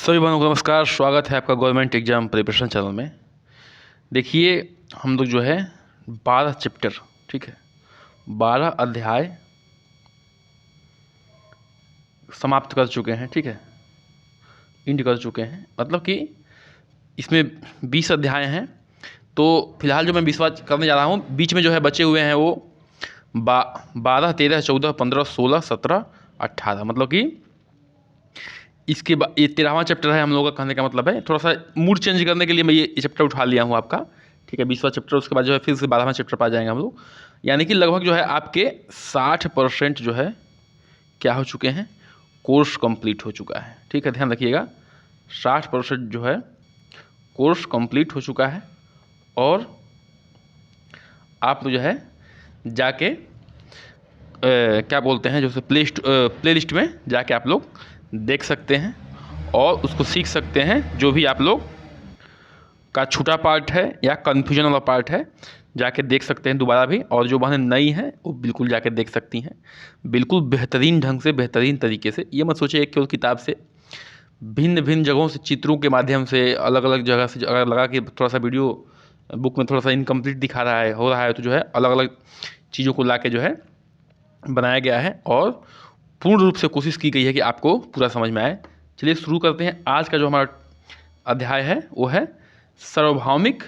सभी भाइयों को नमस्कार। स्वागत है आपका गवर्नमेंट एग्जाम प्रिपरेशन चैनल में। देखिए, हम लोग जो है 12 चैप्टर, ठीक है, 12 अध्याय समाप्त कर चुके हैं, ठीक है, इंड कर चुके हैं। मतलब कि इसमें 20 अध्याय हैं। तो फिलहाल जो मैं 20वां करने जा रहा हूँ, बीच में जो है बचे हुए हैं वो 12, 13, 14, 15, 16, 17, 18। मतलब कि इसके बाद ये 13वां चैप्टर है हम लोगों का। कहने का मतलब है थोड़ा सा मूड चेंज करने के लिए मैं ये चैप्टर उठा लिया हूँ आपका, ठीक है। 20वां चैप्टर, उसके बाद जो है फिर से 12वां चैप्टर पर आ जाएंगे हम लोग। यानी कि लगभग जो है आपके 60% जो है क्या हो चुके हैं, कोर्स कंप्लीट हो चुका है, ठीक है। ध्यान रखिएगा, 60% जो है कोर्स कंप्लीट हो चुका है। और आप जो है जाके क्या बोलते हैं, जो से प्ले लिस्ट में जाके आप लोग देख सकते हैं और उसको सीख सकते हैं। जो भी आप लोग का छूटा पार्ट है या कन्फ्यूजन वाला पार्ट है, जाके देख सकते हैं दोबारा भी। और जो बातें नई हैं वो बिल्कुल जाके देख सकती हैं, बिल्कुल बेहतरीन ढंग से, बेहतरीन तरीके से। ये मत सोचिए एक केवल किताब से, भिन्न भिन्न जगहों से, चित्रों के माध्यम से, अलग अलग जगह से अगर लगा के थोड़ा सा वीडियो बुक में थोड़ा सा इनकम्प्लीट दिखा रहा है, हो रहा है, तो जो है अलग अलग चीज़ों को ला के जो है बनाया गया है और पूर्ण रूप से कोशिश की गई है कि आपको पूरा समझ में आए। चलिए शुरू करते हैं। आज का जो हमारा अध्याय है वो है सार्वभौमिक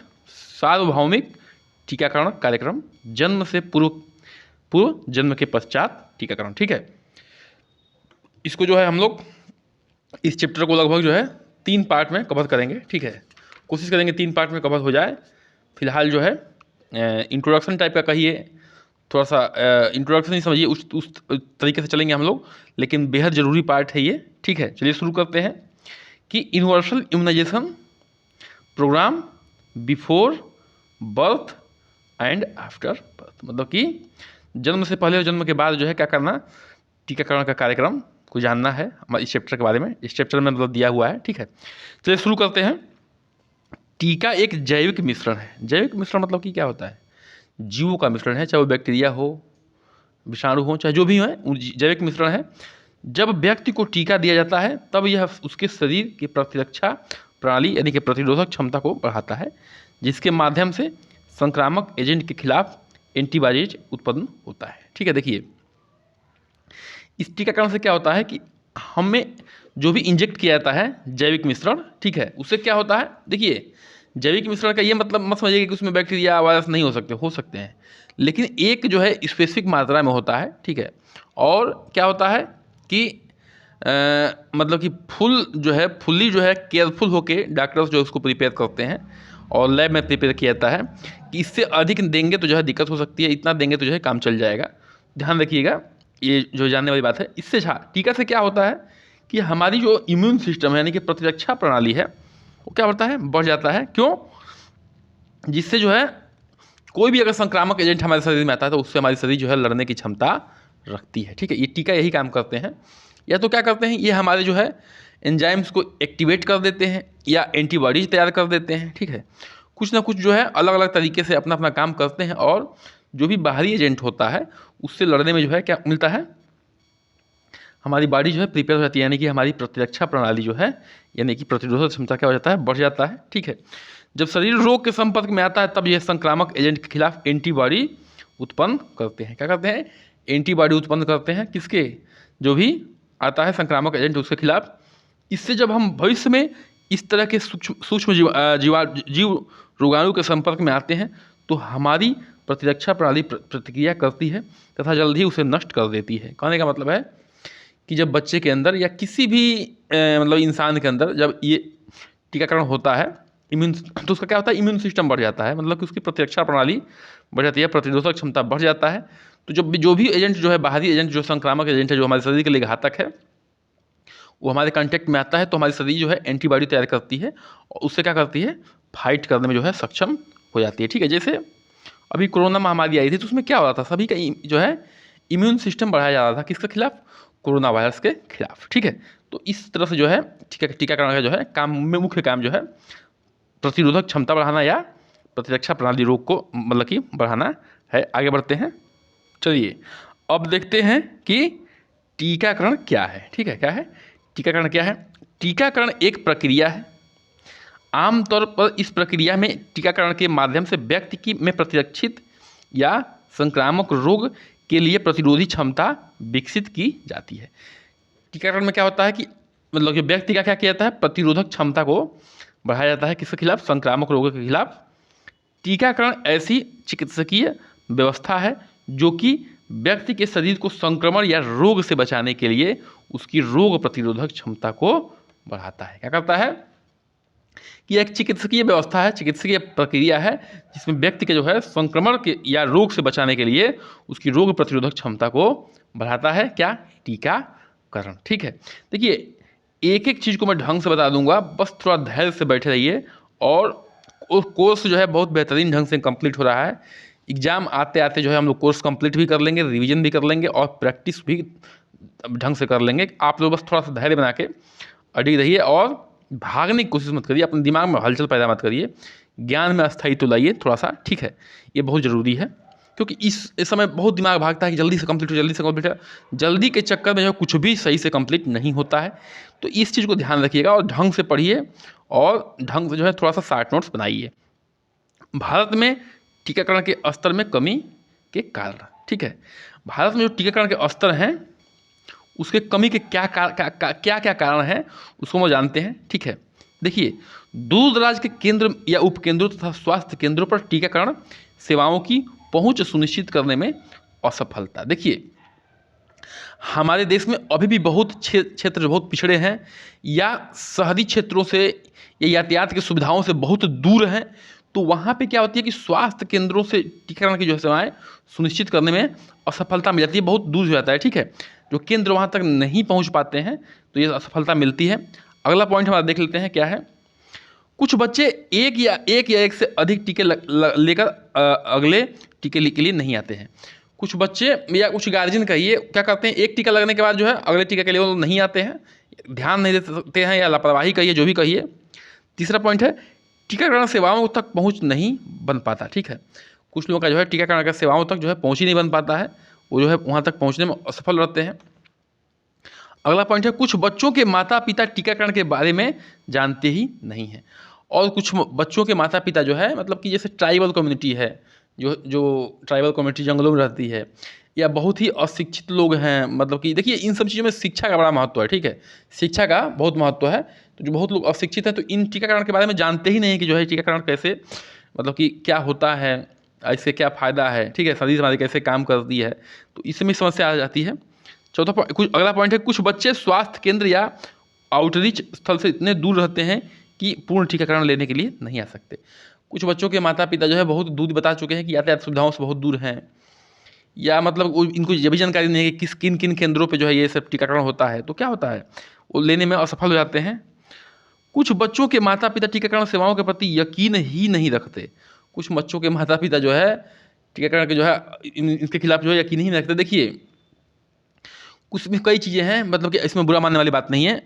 टीकाकरण कार्यक्रम, जन्म से पूर्व जन्म के पश्चात टीकाकरण, ठीक है। इसको जो है हम लोग इस चैप्टर को लगभग जो है 3 पार्ट में कवर करेंगे, ठीक है। कोशिश करेंगे 3 पार्ट में कवर हो जाए। फिलहाल जो है इंट्रोडक्शन टाइप का कहिए, थोड़ा सा इंट्रोडक्शन ही समझिए, उस तरीके से चलेंगे हम लोग, लेकिन बेहद ज़रूरी पार्ट है ये, ठीक है। चलिए शुरू करते हैं कि universal immunization program before birth and after birth. मतलब कि जन्म से पहले और जन्म के बाद जो है क्या करना, टीकाकरण का कार्यक्रम को जानना है हमारे इस चैप्टर के बारे में। इस चैप्टर में मतलब दिया हुआ है, ठीक है। चलिए शुरू करते हैं। टीका एक जैविक मिश्रण है। जैविक मिश्रण मतलब कि क्या होता है, जीवों का मिश्रण है, चाहे वो बैक्टीरिया हो, विषाणु हो, चाहे जो भी हो, जैविक मिश्रण है। जब व्यक्ति को टीका दिया जाता है तब यह उसके शरीर की प्रतिरक्षा प्रणाली यानी कि प्रतिरोधक क्षमता को बढ़ाता है, जिसके माध्यम से संक्रामक एजेंट के खिलाफ एंटीबॉडीज उत्पन्न होता है, ठीक है। देखिए, इस टीकाकरण से क्या होता है कि हमें जो भी इंजेक्ट किया जाता है जैविक मिश्रण, ठीक है, उससे क्या होता है। देखिए, जैविक मिश्रण का ये मतलब मत समझिएगा कि उसमें बैक्टीरिया वायरस नहीं हो सकते हैं, लेकिन एक जो है स्पेसिफिक मात्रा में होता है, ठीक है। और क्या होता है कि मतलब कि फुल्ली जो है केयरफुल होके डॉक्टर्स जो उसको प्रिपेयर करते हैं और लैब में प्रिपेयर किया जाता है कि इससे अधिक देंगे तो जो है दिक्कत हो सकती है, इतना देंगे तो जो है काम चल जाएगा। ध्यान रखिएगा, ये जो जानने वाली बात है। इससे टीका से क्या होता है कि हमारी जो इम्यून सिस्टम है यानी कि प्रतिरक्षा प्रणाली है वो क्या होता है, बढ़ जाता है। क्यों? जिससे जो है कोई भी अगर संक्रामक एजेंट हमारे शरीर में आता है तो उससे हमारी शरीर जो है लड़ने की क्षमता रखती है, ठीक है। ये टीका यही काम करते हैं। या तो क्या करते हैं, ये हमारे जो है एंजाइम्स को एक्टिवेट कर देते हैं या एंटीबॉडीज तैयार कर देते हैं, ठीक है। कुछ ना कुछ जो है अलग अलग तरीके से अपना अपना काम करते हैं और जो भी बाहरी एजेंट होता है उससे लड़ने में जो है क्या मिलता है, हमारी बॉडी जो है प्रिपेयर हो जाती है, यानी कि हमारी प्रतिरक्षा प्रणाली जो है यानी कि प्रतिरोधक क्षमता क्या हो जाता है, बढ़ जाता है, ठीक है। जब शरीर रोग के संपर्क में आता है तब यह संक्रामक एजेंट के खिलाफ एंटीबॉडी उत्पन्न करते हैं। क्या करते हैं, एंटीबॉडी उत्पन्न करते हैं, किसके, जो भी आता है संक्रामक एजेंट उसके खिलाफ। इससे जब हम भविष्य में इस तरह के सूक्ष्म जीव रोगाणु के संपर्क में आते हैं तो हमारी प्रतिरक्षा प्रणाली प्रतिक्रिया करती है तथा जल्द ही उसे नष्ट कर देती है। कहने का मतलब है कि जब बच्चे के अंदर या किसी भी मतलब इंसान के अंदर जब ये टीकाकरण होता है तो उसका क्या होता है, इम्यून सिस्टम बढ़ जाता है, मतलब कि उसकी प्रतिरक्षा प्रणाली बढ़ जाती है, प्रतिरोधक क्षमता बढ़ जाता है। तो जो भी एजेंट जो है, बाहरी एजेंट जो संक्रामक एजेंट है, जो हमारे शरीर के लिए घातक है, वो हमारे कांटेक्ट में आता है तो हमारी शरीर जो है एंटीबॉडी तैयार करती है और उससे क्या करती है, फाइट करने में जो है सक्षम हो जाती है, ठीक है। जैसे अभी कोरोना महामारी आई थी तो उसमें क्या हो रहा था, सभी का जो है इम्यून सिस्टम बढ़ाया जा रहा था, किसके खिलाफ, कोरोना वायरस के खिलाफ, ठीक है। तो इस तरह से जो है टीकाकरण का जो है काम में मुख्य काम जो है प्रतिरोधक क्षमता बढ़ाना या प्रतिरक्षा प्रणाली रोग को मतलब कि बढ़ाना है। आगे बढ़ते हैं। चलिए अब देखते हैं कि टीकाकरण क्या है, ठीक है। क्या है टीकाकरण, क्या है। टीकाकरण एक प्रक्रिया है। आमतौर पर इस प्रक्रिया में टीकाकरण के माध्यम से व्यक्ति की में प्रतिरक्षित या संक्रामक रोग के लिए प्रतिरोधी क्षमता विकसित की जाती है। टीकाकरण में क्या होता है कि मतलब कि व्यक्ति का क्या किया जाता है, प्रतिरोधक क्षमता को बढ़ाया जाता है। किसके खिलाफ? संक्रामक रोगों के खिलाफ। टीकाकरण ऐसी चिकित्सकीय व्यवस्था है जो कि व्यक्ति के शरीर को संक्रमण या रोग से बचाने के लिए उसकी रोग प्रतिरोधक क्षमता को बढ़ाता है। क्या करता है कि एक चिकित्सकीय व्यवस्था है, चिकित्सकीय प्रक्रिया है जिसमें व्यक्ति के जो है संक्रमण के या रोग से बचाने के लिए उसकी रोग प्रतिरोधक क्षमता को बढ़ाता है। क्या? टीकाकरण। ठीक है, देखिए एक एक चीज़ को मैं ढंग से बता दूंगा, बस थोड़ा धैर्य से बैठे रहिए। और कोर्स जो है बहुत बेहतरीन ढंग से कंप्लीट हो रहा है। एग्ज़ाम आते आते जो है हम लोग कोर्स कंप्लीट भी कर लेंगे, रिवीजन भी कर लेंगे और प्रैक्टिस भी ढंग से कर लेंगे। आप लोग बस थोड़ा सा धैर्य बना के अड़ी रहिए और भागने की कोशिश मत करिए, अपने दिमाग में हलचल पैदा मत करिए, ज्ञान में अस्थायित्व लाइए थोड़ा सा। ठीक है, ये बहुत ज़रूरी है क्योंकि इस समय बहुत दिमाग भागता है कि जल्दी से कंप्लीट हो, जल्दी से कंप्लीट हो। जल्दी के चक्कर में जो कुछ भी सही से कंप्लीट नहीं होता है। तो इस चीज़ को ध्यान रखिएगा और ढंग से पढ़िए और ढंग से जो है थोड़ा सा शॉर्ट नोट्स बनाइए। भारत में टीकाकरण के स्तर में कमी के कारण, ठीक है, भारत में जो टीकाकरण के स्तर हैं उसके कमी के क्या क्या कारण हैं उसको हम जानते हैं। ठीक है, देखिए दूर दराज के केंद्र या उपकेंद्रों तथा स्वास्थ्य केंद्रों पर टीकाकरण सेवाओं की पहुंच सुनिश्चित करने में असफलता। देखिए हमारे देश में अभी भी बहुत क्षेत्र बहुत पिछड़े हैं या शहरी क्षेत्रों से या यातायात की सुविधाओं से बहुत दूर हैं। तो वहाँ पे क्या होती है कि स्वास्थ्य केंद्रों से टीकाकरण की जो सेवाएं सुनिश्चित करने में असफलता मिल जाती है, बहुत दूर हो जाता है। ठीक है, जो केंद्र वहाँ तक नहीं पहुँच पाते हैं तो ये असफलता मिलती है। अगला पॉइंट हमारा देख लेते हैं क्या है। कुछ बच्चे एक या एक से अधिक टीके लेकर अगले टीके के लिए नहीं आते हैं। कुछ बच्चे या कुछ गार्जियन कहिए क्या करते हैं, एक टीका लगने के बाद जो है अगले टीका के लिए वो नहीं आते हैं, ध्यान नहीं दे सकते हैं या लापरवाही कहिए, जो भी कहिए। तीसरा पॉइंट है टीकाकरण सेवाओं तक पहुंच नहीं बन पाता। ठीक है, कुछ लोगों का जो है टीकाकरण का सेवाओं तक जो है पहुंच ही नहीं बन पाता है, वो जो है वहाँ तक पहुँचने में असफल रहते हैं। अगला पॉइंट है कुछ बच्चों के माता पिता टीकाकरण के बारे में जानते ही नहीं हैं। और कुछ बच्चों के माता पिता जो है मतलब कि जैसे ट्राइबल कम्युनिटी है, जो ट्राइबल कम्युनिटी जंगलों में रहती है, या बहुत ही अशिक्षित लोग हैं, मतलब कि देखिए इन सब चीज़ों में शिक्षा का बड़ा महत्व है। ठीक है, शिक्षा का बहुत महत्व है। तो जो बहुत लोग अशिक्षित हैं तो इन टीकाकरण के बारे में जानते ही नहीं कि जो है टीकाकरण कैसे मतलब कि क्या होता है, इससे क्या फ़ायदा है। ठीक है, शरीर हमारी कैसे काम करती है, तो इसमें समस्या आ जाती है। चौथा कुछ अगला पॉइंट है कुछ बच्चे स्वास्थ्य केंद्र या आउटरीच स्थल से इतने दूर रहते हैं कि पूर्ण टीकाकरण लेने के लिए नहीं आ सकते। कुछ बच्चों के माता पिता जो है बहुत दूर बता चुके हैं कि यातायात सुविधाओं से बहुत दूर हैं, या मतलब इनको ये भी जानकारी नहीं है कि किन किन केंद्रों पे जो है ये सब टीकाकरण होता है, तो क्या होता है वो लेने में असफल हो जाते हैं। कुछ बच्चों के माता पिता टीकाकरण सेवाओं के प्रति यकीन ही नहीं रखते। कुछ बच्चों के माता पिता जो है टीकाकरण के जो है इसके खिलाफ जो है यकीन ही नहीं रखते। देखिए कुछ भी कई चीज़ें हैं, मतलब कि इसमें बुरा मानने वाली बात नहीं है।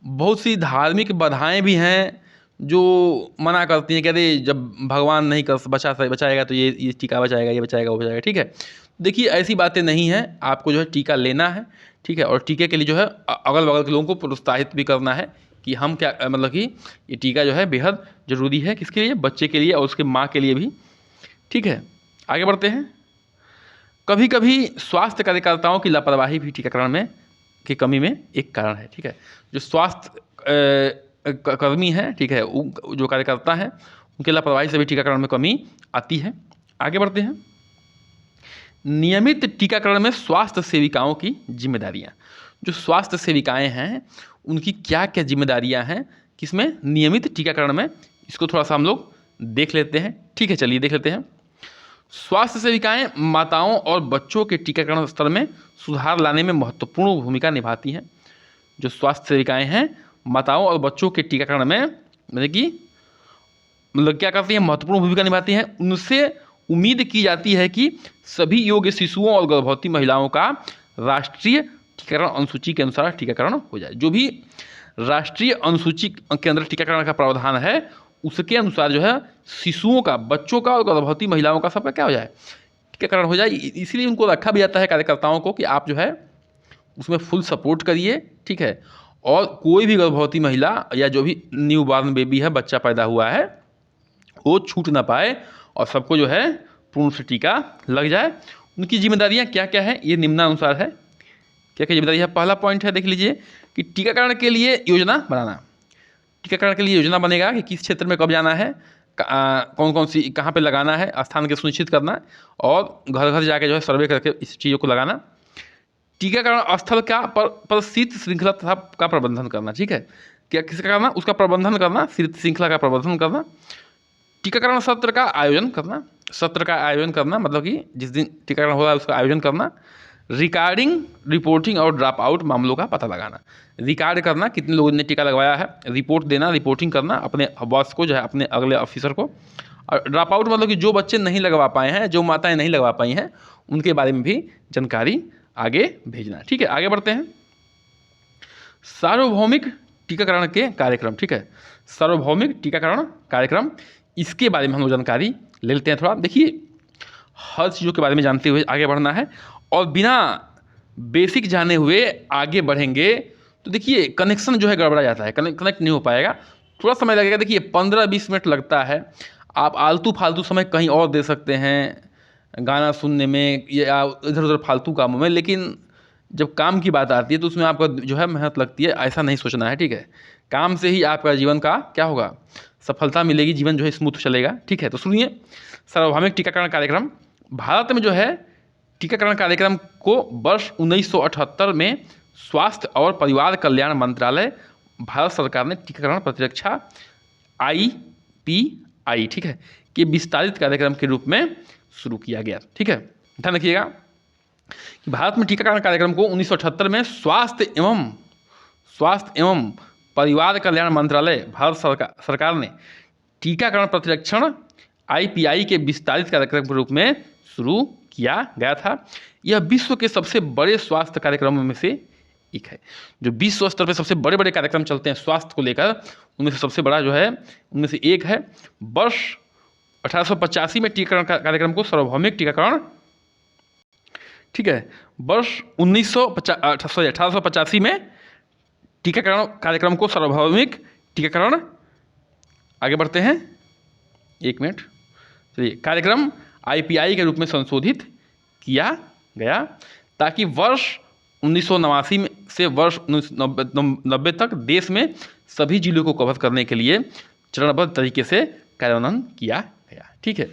बहुत सी धार्मिक बाधाएं भी हैं जो मना करती हैं कि अरे जब भगवान नहीं बचाएगा तो ये टीका बचाएगा, ये बचाएगा, वो बचाएगा। ठीक है, देखिए ऐसी बातें नहीं हैं, आपको जो है टीका लेना है। ठीक है, और टीके के लिए जो है अगल बगल के लोगों को प्रोत्साहित भी करना है कि हम क्या मतलब कि ये टीका जो है बेहद ज़रूरी है, किसके लिए? बच्चे के लिए और उसके माँ के लिए भी। ठीक है, आगे बढ़ते हैं। कभी कभी स्वास्थ्य कार्यकर्ताओं की लापरवाही भी टीकाकरण में की कमी में एक कारण है। ठीक है, जो स्वास्थ्य कर्मी हैं, ठीक है, जो कार्यकर्ता हैं उनकी लापरवाही से भी टीकाकरण में कमी आती है। आगे बढ़ते हैं। नियमित टीकाकरण में स्वास्थ्य सेविकाओं की जिम्मेदारियां। जो स्वास्थ्य सेविकाएं हैं उनकी क्या क्या जिम्मेदारियां हैं किसमें? नियमित टीकाकरण में। इसको थोड़ा सा हम लोग देख लेते हैं। ठीक है, चलिए देख लेते हैं। स्वास्थ्य सेविकाएं माताओं और बच्चों के टीकाकरण स्तर में सुधार लाने में महत्वपूर्ण भूमिका निभाती हैं। जो स्वास्थ्य सेविकाएं हैं माताओं और बच्चों के टीकाकरण में मतलब क्या करती हैं? महत्वपूर्ण भूमिका निभाती हैं। उनसे उम्मीद की जाती है कि सभी योग्य शिशुओं और गर्भवती महिलाओं का राष्ट्रीय टीकाकरण अनुसूची के अनुसार टीकाकरण हो जाए। जो भी राष्ट्रीय अनुसूची के अंदर टीकाकरण का प्रावधान है उसके अनुसार जो है शिशुओं का, बच्चों का और गर्भवती महिलाओं का सबका क्या हो जाए? टीकाकरण हो जाए। इसीलिए उनको रखा भी जाता है कार्यकर्ताओं को कि आप जो है उसमें फुल सपोर्ट करिए। ठीक है, और कोई भी गर्भवती महिला या जो भी न्यू बॉर्न बेबी है, बच्चा पैदा हुआ है, वो छूट ना पाए और सबको जो है पूर्ण से टीका लग जाए। उनकी जिम्मेदारियां क्या क्या है, ये निम्नानुसार है। क्या क्या जिम्मेदारी है? पहला पॉइंट है, देख लीजिए कि टीकाकरण के लिए योजना बनाना। टीकाकरण के लिए योजना बनेगा कि किस क्षेत्र में कब जाना है, कौन कौन सी कहाँ पे लगाना है, स्थान के सुनिश्चित करना और घर घर जाके जो है सर्वे करके इस चीज़ों को लगाना। टीकाकरण स्थल पर शीत श्रृंखला तथा का प्रबंधन करना। ठीक है, क्या किसका करना? उसका प्रबंधन करना, शीत श्रृंखला का प्रबंधन करना। टीकाकरण सत्र का आयोजन करना। सत्र का आयोजन करना मतलब कि जिस दिन टीकाकरण हो रहा है उसका आयोजन करना। रिकॉर्डिंग, रिपोर्टिंग और ड्रॉप आउट मामलों का पता लगाना। रिकॉर्ड करना कितने लोगों ने टीका लगवाया है, रिपोर्ट देना, रिपोर्टिंग करना अपने बॉस को, जो है अपने अगले ऑफिसर को। और ड्रॉप आउट मतलब कि जो बच्चे नहीं लगवा पाए हैं, जो माताएं नहीं लगवा पाई हैं, उनके बारे में भी जानकारी आगे भेजना। ठीक है, आगे बढ़ते हैं। सार्वभौमिक टीकाकरण के कार्यक्रम। ठीक है, सार्वभौमिक टीकाकरण कार्यक्रम, इसके बारे में हम लोग जानकारी ले लेते हैं थोड़ा। देखिए, हर चीज़ों के बारे में जानते हुए आगे बढ़ना है और बिना बेसिक जाने हुए आगे बढ़ेंगे तो देखिए कनेक्शन जो है गड़बड़ा जाता है, कनेक्ट नहीं हो पाएगा, थोड़ा समय लगेगा। देखिए 15-20 मिनट लगता है, आप आलतू फालतू समय कहीं और दे सकते हैं, गाना सुनने में या इधर उधर फालतू कामों में, लेकिन जब काम की बात आती है तो उसमें आपका जो है मेहनत लगती है, ऐसा नहीं सोचना है। ठीक है, काम से ही आपका जीवन का क्या होगा, सफलता मिलेगी, जीवन जो है स्मूथ चलेगा। ठीक है, तो सुनिए, सार्वभौमिक टीकाकरण कार्यक्रम। भारत में जो है टीकाकरण कार्यक्रम को वर्ष 1978 में स्वास्थ्य और परिवार कल्याण मंत्रालय, भारत सरकार ने टीकाकरण प्रतिरक्षा IPI, ठीक है, के विस्तारित कार्यक्रम के रूप में शुरू किया गया। ठीक है, ध्यान रखिएगा कि भारत में टीकाकरण कार्यक्रम को 1978 में स्वास्थ्य एवं परिवार कल्याण मंत्रालय, भारत सरकार ने टीकाकरण प्रतिरक्षण IPI के विस्तारित कार्यक्रम के रूप में शुरू किया गया था। यह विश्व के सबसे बड़े स्वास्थ्य कार्यक्रमों में से एक है। जो विश्व स्तर पर सबसे बड़े बड़े कार्यक्रम चलते हैं स्वास्थ्य को लेकर, उनमें से सबसे बड़ा जो है उनमें से एक है। वर्ष 1885 में टीकाकरण कार्यक्रम को सार्वभौमिक टीकाकरण, ठीक है, वर्ष 1885 में टीकाकरण कार्यक्रम को सार्वभौमिक टीकाकरण, आगे बढ़ते हैं, एक मिनट, चलिए, कार्यक्रम IPI के रूप में संशोधित किया गया ताकि वर्ष 1989 में से वर्ष 1990 तक देश में सभी जिलों को कवर करने के लिए चरणबद्ध तरीके से कार्यान्वयन किया गया। ठीक है,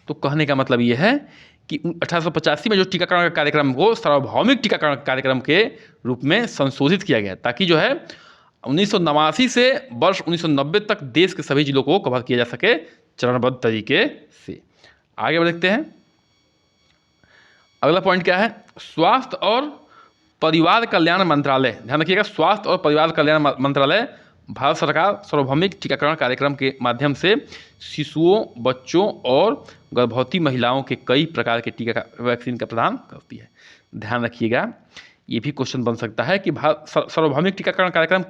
तो कहने का मतलब ये है कि 1885 में जो टीकाकरण कार्यक्रम को सार्वभौमिक टीकाकरण कार्यक्रम के रूप में संशोधित किया गया ताकि जो है 1989 से वर्ष 1990 तक देश के सभी जिलों को कवर किया जा सके चरणबद्ध तरीके से। आगे देखते हैं, अगला पॉइंट क्या है, स्वास्थ्य और परिवार कल्याण मंत्रालय। ध्यान रखिएगा, स्वास्थ्य और परिवार कल्याण मंत्रालय भारत सरकार सार्वभौमिक टीकाकरण कार्यक्रम के माध्यम से शिशुओं, बच्चों और गर्भवती महिलाओं के कई प्रकार के टीका वैक्सीन का प्रदान करती है। ध्यान रखिएगा, ये भी क्वेश्चन बन सकता है कि भारत सार्वभौमिक टीकाकरण कार्यक्रम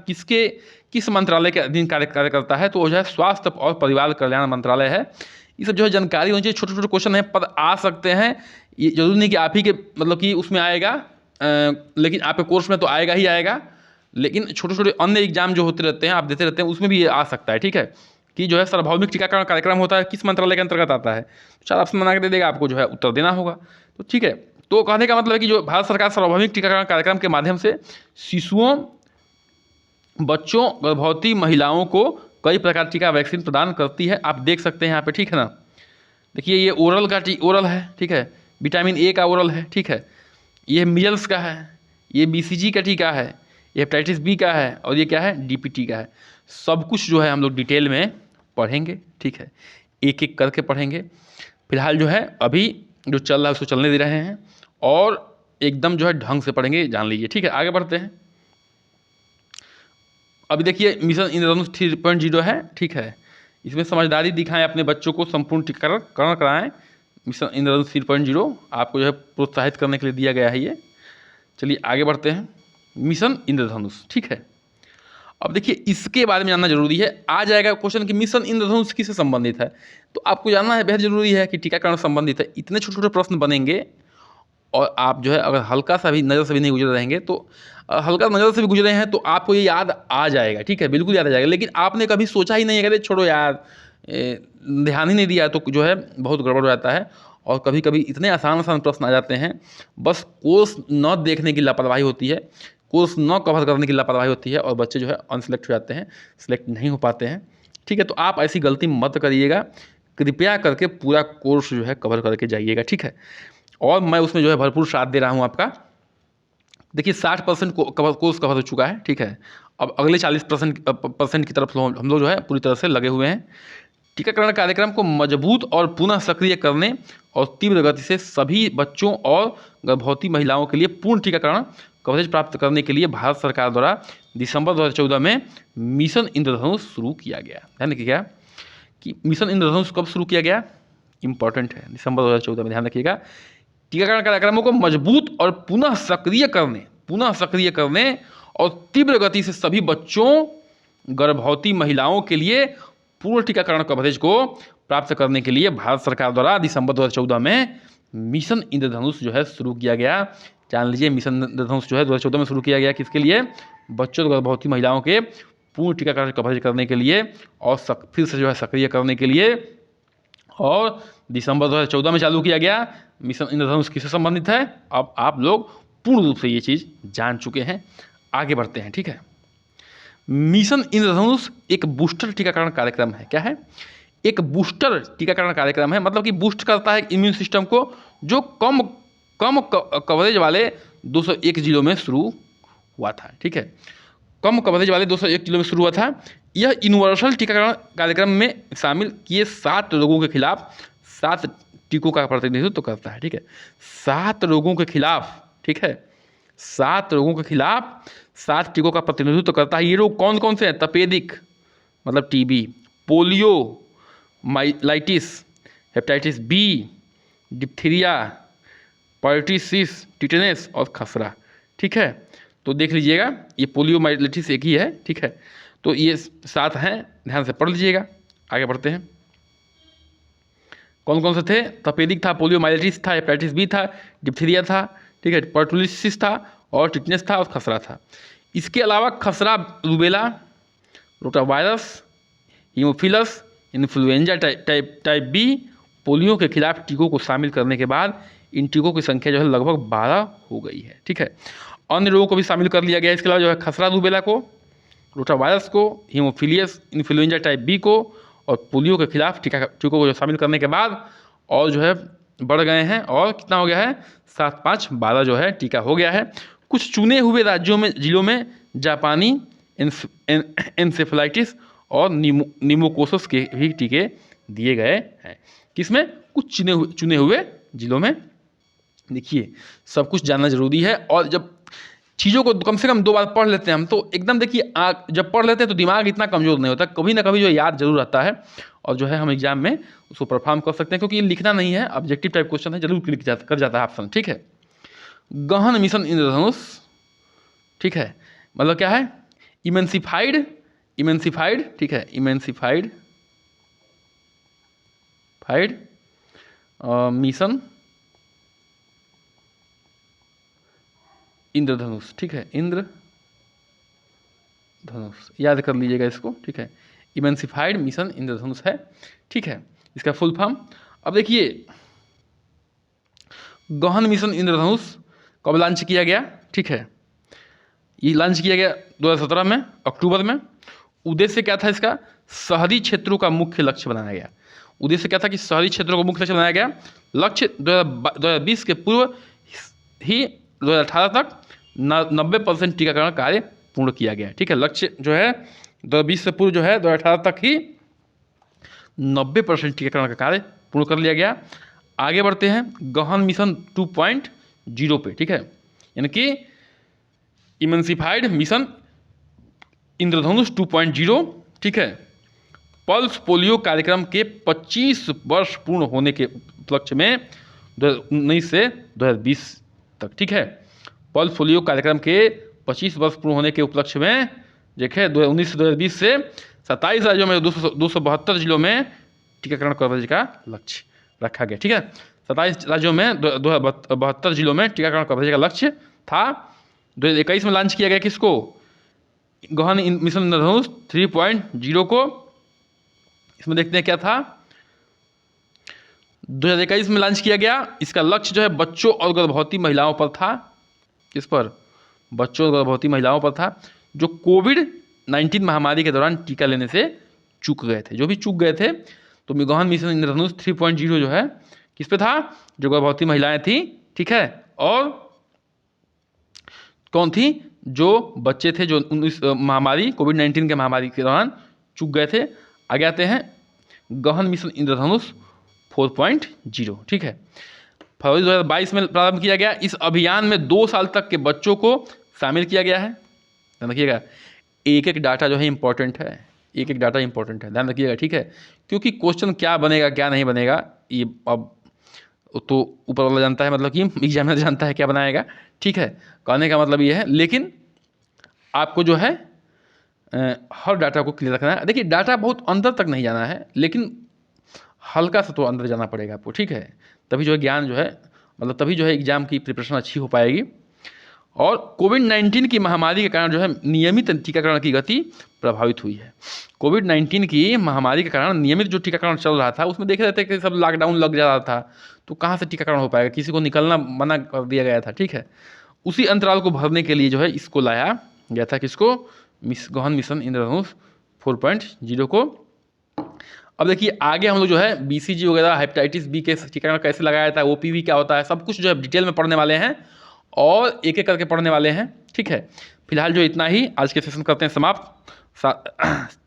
किस मंत्रालय के अधीन कार्य करता है, तो वो जो है स्वास्थ्य और परिवार कल्याण मंत्रालय है। ये सब जो है जानकारी होनी चाहिए, छोटे छोटे क्वेश्चन है, पद आ सकते हैं, ये जरूरी नहीं कि आप ही के मतलब कि उसमें आएगा, लेकिन आपके कोर्स में तो आएगा ही आएगा, लेकिन छोटे छोटे अन्य एग्जाम जो होते रहते हैं आप देते रहते हैं उसमें भी ये आ सकता है। ठीक है, कि जो है सार्वभौमिक टीकाकरण कार्यक्रम होता है किस मंत्रालय के अंतर्गत आता है, 4 ऑप्शन बना के दे देगा, आपको जो है उत्तर देना होगा। तो ठीक है, तो कहने का मतलब है कि जो भारत सरकार सार्वभौमिक टीकाकरण कार्यक्रम के माध्यम से शिशुओं, बच्चों, गर्भवती महिलाओं को कई प्रकार टीका वैक्सीन प्रदान करती है। आप देख सकते हैं यहाँ पे, ठीक है ना, देखिए ये ओरल है, ठीक है, विटामिन A का ओरल है, ठीक है, ये मीजल्स का है, ये BCG का टीका है, ये हेपेटाइटिस B का है और ये क्या है, DPT का है। सब कुछ जो है हम लोग डिटेल में पढ़ेंगे। ठीक है, एक एक करके पढ़ेंगे। फिलहाल जो है अभी जो चल रहा है उसको चलने दे रहे हैं और एकदम जो है ढंग से पढ़ेंगे, जान लीजिए। ठीक है, आगे बढ़ते हैं। अभी देखिए मिशन इंद्रधनुष 3.0 है, ठीक है, इसमें समझदारी दिखाएं, अपने बच्चों को संपूर्ण टीकाकरण कराएं। मिशन इंद्रधनुष 3.0 आपको जो है प्रोत्साहित करने के लिए दिया गया है ये। चलिए आगे बढ़ते हैं, मिशन इंद्रधनुष, ठीक है। अब देखिए इसके बारे में जानना जरूरी है, आ जाएगा क्वेश्चन कि मिशन इंद्रधनुष किससे संबंधित है, तो आपको जानना है, बेहद जरूरी है कि टीकाकरण संबंधित है। इतने छोटे छोटे प्रश्न बनेंगे और आप जो है अगर हल्का सा भी नज़र से भी नहीं गुजर रहेंगे तो हल्का नज़र से भी गुजरे हैं तो आपको ये याद आ जाएगा, ठीक है, बिल्कुल याद आ जाएगा। लेकिन आपने कभी सोचा ही नहीं है, अरे छोड़ो यार, ध्यान ही नहीं दिया, तो जो है बहुत गड़बड़ हो जाता है। और कभी कभी इतने आसान आसान प्रश्न आ जाते हैं, बस कोर्स न देखने की लापरवाही होती है, कोर्स न कवर करने की लापरवाही होती है, और बच्चे जो है अनसेलेक्ट हो जाते हैं, सिलेक्ट नहीं हो पाते हैं, ठीक है। तो आप ऐसी गलती मत करिएगा, कृपया करके पूरा कोर्स जो है कवर करके जाइएगा, ठीक है। और मैं उसमें जो है भरपूर साथ दे रहा हूँ आपका। देखिए 60% कोर्स कवर हो चुका है, ठीक है। अब अगले 40% की तरफ हम लोग जो है पूरी तरह से लगे हुए हैं। टीकाकरण कार्यक्रम को मजबूत और पुनः सक्रिय करने और तीव्र गति से सभी बच्चों और गर्भवती महिलाओं के लिए पूर्ण टीकाकरण कवरेज प्राप्त करने के लिए भारत सरकार द्वारा दिसंबर 2014 में मिशन इंद्रधनुष शुरू किया गया। ध्यान रखिएगा कि मिशन इंद्रधनुष कब शुरू किया गया, इंपॉर्टेंट है, दिसंबर 2014 में। ध्यान रखिएगा, टीकाकरण कार्यक्रमों को मजबूत और पुनः सक्रिय करने और तीव्र गति से सभी बच्चों गर्भवती महिलाओं के लिए पूर्ण टीकाकरण कवरेज को प्राप्त करने के लिए भारत सरकार द्वारा दिसंबर 2014 में मिशन इंद्रधनुष जो है शुरू किया गया। जान लीजिए, मिशन इंद्रधनुष जो है 2014 में शुरू किया गया, किसके लिए, बच्चों गर्भवती महिलाओं के पूर्ण टीकाकरण कवरेज करने के लिए और फिर से जो है सक्रिय करने के लिए। और दिसंबर 2014 में चालू किया गया। मिशन इंद्रधनुष किससे संबंधित है, अब आप लोग पूर्ण रूप से ये चीज़ जान चुके हैं। आगे बढ़ते हैं, ठीक है। मिशन इंद्रधनुष एक बूस्टर टीकाकरण कार्यक्रम है। क्या है, एक बूस्टर टीकाकरण कार्यक्रम है, मतलब कि बूस्ट करता है इम्यून सिस्टम को, जो कम कवरेज वाले 201 जिलों में शुरू हुआ था, ठीक है। कम कवरेज वाले 201 जिलों में शुरू हुआ था। यह यूनिवर्सल टीकाकरण कार्यक्रम में शामिल किए 7 रोगों के खिलाफ 7 टीकों का प्रतिनिधित्व करता है, ठीक है। 7 रोगों के खिलाफ, ठीक है, 7 रोगों के खिलाफ 7 टीकों का प्रतिनिधित्व करता है। ये रोग कौन कौन से हैं, तपेदिक मतलब TB, polio myelitis, hepatitis B, diphtheria, pertussis, tetanus और खसरा, ठीक है। तो देख लीजिएगा, ये पोलियो माइलाइटिस एक ही है, ठीक है। तो ये 7 हैं, ध्यान से पढ़ लीजिएगा। आगे बढ़ते हैं, कौन कौन से थे, तपेदिक था, पोलियो माइलाइटिस था, हेपेटाइटिस बी था, डिप्थीरिया था, ठीक है, पर्टुलिसिस था और टिटनेस था और खसरा था। इसके अलावा खसरा, rubella, rotavirus, haemophilus, influenza type B, polio के खिलाफ टीकों को शामिल करने के बाद इन टीकों की संख्या जो है लगभग 12 हो गई है, ठीक है। अन्य रोगों को भी शामिल कर लिया गया। इसके अलावा जो है खसरा, रूबेला को, रोटावायरस को, हीमोफिलियस इन्फ्लुएंजा टाइप बी को और पोलियो के खिलाफ टीकों को जो शामिल करने के बाद और जो है बढ़ गए हैं, और कितना हो गया है, 7, 5, 12 जो है टीका हो गया है। कुछ चुने हुए राज्यों में, जिलों में जापानी एन्सेफेलाइटिस और निमोकोसस के भी टीके दिए गए हैं। किसमें, कुछ चुने हुए जिलों में। देखिए, सब कुछ जानना जरूरी है, और जब चीज़ों को कम से कम 2 बार पढ़ लेते हैं हम, तो एकदम देखिए जब पढ़ लेते हैं तो दिमाग इतना कमज़ोर नहीं होता, कभी ना कभी जो याद जरूर आता है, और जो है हम एग्जाम में उसको परफॉर्म कर सकते हैं, क्योंकि ये लिखना नहीं है, ऑब्जेक्टिव टाइप क्वेश्चन है, जरूर क्लिक कर जाता है ऑप्शन, ठीक है। गहन मिशन इंद्रधनुष, ठीक है, मतलब क्या है, इमेंसिफाइड, ठीक है, इमेंसिफाइड मिशन इंद्रधनुष, ठीक है, इंद्रधनुष याद कर लीजिएगा इसको, ठीक है। इमेंसिफाइड मिशन इंद्रधनुष है, ठीक है, इसका फुल फॉर्म। अब देखिए, गहन मिशन इंद्रधनुष कब लॉन्च किया गया, ठीक है, ये लॉन्च किया गया 2017 में, अक्टूबर में। उद्देश्य क्या था इसका, शहरी क्षेत्रों का मुख्य लक्ष्य बनाया गया। उद्देश्य क्या था कि शहरी क्षेत्रों को मुख्य लक्ष्य बनाया गया। लक्ष्य 2020 के पूर्व ही 2018 तक 90% टीकाकरण कार्य पूर्ण किया गया, ठीक है। लक्ष्य जो है 2020 से पूर्व जो है 2018 तक ही 90% टीकाकरण का कार्य पूर्ण कर लिया गया। आगे बढ़ते हैं गहन मिशन 2.0 पे, ठीक है, यानी कि इमेंसिफाइड मिशन इंद्रधनुष 2.0, ठीक है। पल्स पोलियो कार्यक्रम के 25 वर्ष पूर्ण होने के उपलक्ष्य में 2019 से 2020 तक, ठीक है। पल्स पोलियो कार्यक्रम के 25 वर्ष पूर्ण होने के उपलक्ष्य में देखें 2019 से 2020 से 27 राज्यों में 272 जिलों में टीकाकरण कवरेज का लक्ष्य रखा गया, ठीक है। 27 राज्यों में 272 जिलों में टीकाकरण कवरेज का लक्ष्य था। 2021 में लॉन्च किया गया किसको? गहन मिशन इंद्रधनुष 3.0 को। इसमें देखते हैं क्या था, 2021 में लॉन्च किया गया। इसका लक्ष्य जो है बच्चों और गर्भवती महिलाओं पर था। किस पर? बच्चों और गर्भवती महिलाओं पर था जो कोविड-19 महामारी के दौरान टीका लेने से चूक गए थे। जो भी चूक गए थे, तो गहन मिशन इंद्रधनुष 3.0 जो है किस पे था? जो गर्भवती महिलाएं थी, ठीक है, और कौन थी? जो बच्चे थे जो 19 महामारी कोविड-19 के महामारी के दौरान चूक गए थे। आगे आते हैं गहन मिशन इंद्रधनुष 4.0, ठीक है, फरवरी 2022 में प्रारंभ किया गया। इस अभियान में 2 साल तक के बच्चों को शामिल किया गया है। ध्यान रखिएगा, एक एक डाटा जो है इंपॉर्टेंट है, एक एक डाटा इंपॉर्टेंट है, ध्यान रखिएगा, ठीक है, क्योंकि क्वेश्चन क्या बनेगा क्या नहीं बनेगा ये अब तो ऊपर वाला जानता है, मतलब कि एग्जामिनर जानता है क्या बनाएगा, ठीक है। कहने का मतलब ये है, लेकिन आपको जो है हर डाटा को क्लियर रखना है। देखिए डाटा बहुत अंदर तक नहीं जाना है, लेकिन हल्का सा तो अंदर जाना पड़ेगा आपको, ठीक है, तभी जो है ज्ञान जो है, मतलब तभी जो है एग्जाम की प्रिपरेशन अच्छी हो पाएगी। और कोविड-19 की महामारी के कारण जो है नियमित टीकाकरण की गति प्रभावित हुई है। कोविड-19 की महामारी के कारण नियमित जो टीकाकरण चल रहा था, उसमें देख रहे थे कि सब लॉकडाउन लग जा रहा था, तो कहाँ से टीकाकरण हो पाएगा, किसी को निकलना मना कर दिया गया था, ठीक है। उसी अंतराल को भरने के लिए जो है इसको लाया गया था, किसको? गहन मिशन इंद्रधनुष 4.0 को। अब देखिए आगे हम लोग जो है BCG वगैरह, हेपेटाइटिस बी के टीकाकरण कैसे लगाया था, OPV क्या होता है, सब कुछ जो है डिटेल में पढ़ने वाले हैं और एक एक करके पढ़ने वाले हैं, ठीक है। फिलहाल जो इतना ही, आज के सेशन करते हैं समाप्त।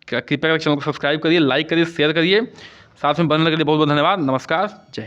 कृपया चैनल को सब्सक्राइब करिए, लाइक करिए, शेयर करिए, साथ में बनने के लिए बहुत बहुत धन्यवाद। नमस्कार, जय हिंद।